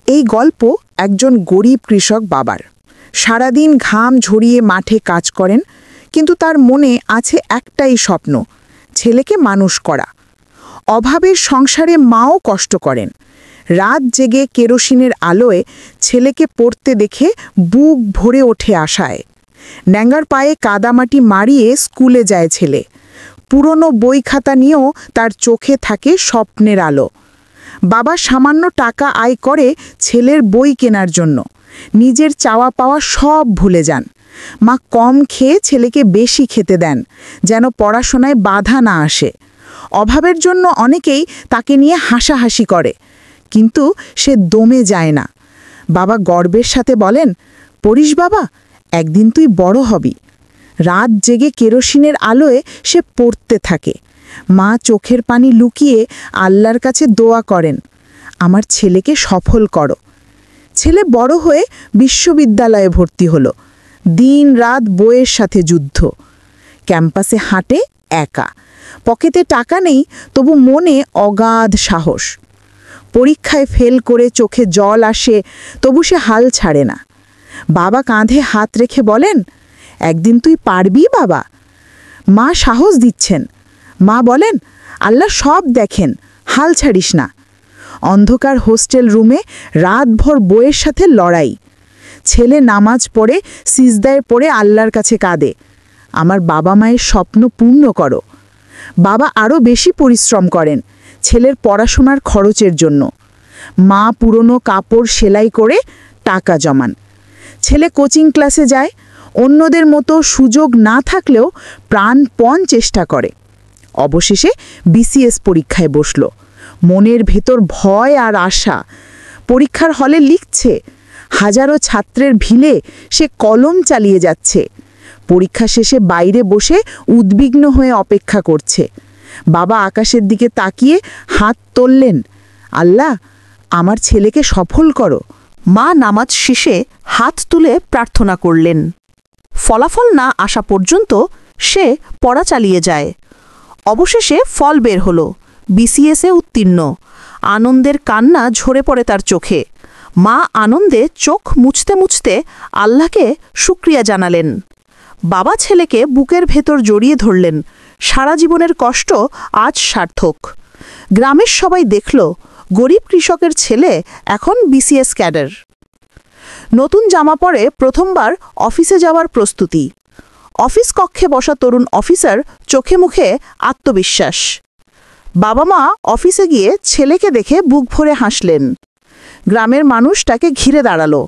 এই গল্প একজন গরিব কৃষক বাবার। সারাদিন ঘাম ঝরিয়ে মাঠে কাজ করেন, কিন্তু তার মনে আছে একটাই স্বপ্ন, ছেলেকে মানুষ করা। অভাবের সংসারে মাও কষ্ট করেন। রাত জেগে কেরোসিনের আলোয় ছেলেকে পড়তে দেখে বুক ভরে ওঠে আশায়। ন্যাঙ্গার পায়ে কাদামাটি মারিয়ে স্কুলে যায় ছেলে। পুরনো বই খাতা নিয়েও তার চোখে থাকে স্বপ্নের আলো। বাবা সামান্য টাকা আয় করে ছেলের বই কেনার জন্য। নিজের চাওয়া পাওয়া সব ভুলে যান। মা কম খেয়ে ছেলেকে বেশি খেতে দেন, যেন পড়াশোনায় বাধা না আসে। অভাবের জন্য অনেকেই তাকে নিয়ে হাসাহাসি করে, কিন্তু সে দমে যায় না। বাবা গর্বের সাথে বলেন, পড়িস বাবা, একদিন তুই বড় হবি। রাত জেগে কেরোসিনের আলোয় সে পড়তে থাকে। মা চোখের পানি লুকিয়ে আল্লাহর কাছে দোয়া করেন, আমার ছেলেকে সফল করো। ছেলে বড় হয়ে বিশ্ববিদ্যালয়ে ভর্তি হলো। দিন রাত বইয়ের সাথে যুদ্ধ। ক্যাম্পাসে হাঁটে একা। পকেটে টাকা নেই, তবু মনে অগাধ সাহস। পরীক্ষায় ফেল করে চোখে জল আসে, তবু সে হাল ছাড়ে না। বাবা কাঁধে হাত রেখে বলেন, একদিন তুই পারবি বাবা। মা সাহস দিচ্ছেন। মা বলেন, আল্লাহ সব দেখেন, হাল ছাড়িস না। অন্ধকার হোস্টেল রুমে রাতভর বইয়ের সাথে লড়াই। ছেলে নামাজ পড়ে সিজদায় পড়ে আল্লাহর কাছে কাঁদে, আমার বাবা মায়ের স্বপ্ন পূর্ণ করো। বাবা আরও বেশি পরিশ্রম করেন ছেলের পড়াশোনার খরচের জন্য। মা পুরনো কাপড় সেলাই করে টাকা জমান। ছেলে কোচিং ক্লাসে যায়, অন্যদের মতো সুযোগ না থাকলেও প্রাণপণ চেষ্টা করে। অবশেষে বিসিএস পরীক্ষায় বসল। মনের ভেতর ভয় আর আশা। পরীক্ষার হলে লিখছে, হাজারো ছাত্রের ভিড়ে সে কলম চালিয়ে যাচ্ছে। পরীক্ষা শেষে বাইরে বসে উদ্বিগ্ন হয়ে অপেক্ষা করছে। বাবা আকাশের দিকে তাকিয়ে হাত তুললেন, আল্লাহ, আমার ছেলেকে সফল করো। মা নামাজ শেষে হাত তুলে প্রার্থনা করলেন। ফলাফল না আসা পর্যন্ত সে পড়া চালিয়ে যায়। অবশেষে ফল বের হলো, বিসিএসে উত্তীর্ণ। আনন্দের কান্না ঝরে পড়ে তার চোখে। মা আনন্দে চোখ মুছতে মুছতে আল্লাহকে শুকরিয়া জানালেন। বাবা ছেলেকে বুকের ভেতর জড়িয়ে ধরলেন। সারা জীবনের কষ্ট আজ সার্থক। গ্রামের সবাই দেখল, গরিব কৃষকের ছেলে এখন বিসিএস ক্যাডার। নতুন জামা পরে প্রথমবার অফিসে যাওয়ার প্রস্তুতি। অফিস কক্ষে বসা তরুণ অফিসার চোখে মুখে আত্মবিশ্বাস। বাবা মা অফিসে গিয়ে ছেলেকে দেখে বুক ভরে হাসলেন। গ্রামের মানুষ তাকে ঘিরে দাঁড়ালো।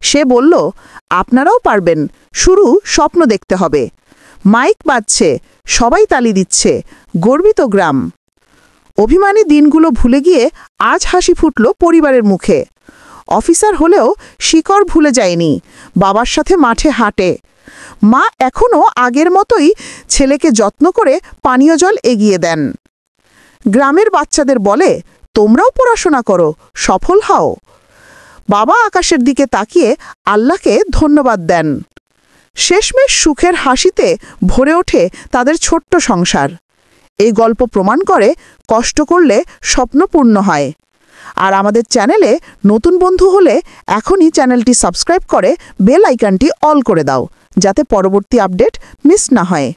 সে বলল, আপনারাও পারবেন, শুরু স্বপ্ন দেখতে হবে। মাইক বাজছে, সবাই তালি দিচ্ছে, গর্বিত গ্রাম। অভিমানী দিনগুলো ভুলে গিয়ে আজ হাসি ফুটল পরিবারের মুখে। অফিসার হলেও শিকড় ভুলে যায়নি, বাবার সাথে মাঠে হাঁটে। মা এখনও আগের মতোই ছেলেকে যত্ন করে পানীয় জল এগিয়ে দেন। গ্রামের বাচ্চাদের বলে, তোমরাও পড়াশোনা করো, সফল হও। বাবা আকাশের দিকে তাকিয়ে আল্লাহকে ধন্যবাদ দেন। শেষমেশ সুখের হাসিতে ভরে ওঠে তাদের ছোট্ট সংসার। এই গল্প প্রমাণ করে, কষ্ট করলে স্বপ্ন পূর্ণ হয়। আর আমাদের চ্যানেলে নতুন বন্ধু হলে এখনই চ্যানেলটি সাবস্ক্রাইব করে বেল আইকনটি অল করে দাও, যাতে পরবর্তী আপডেট মিস না হয়।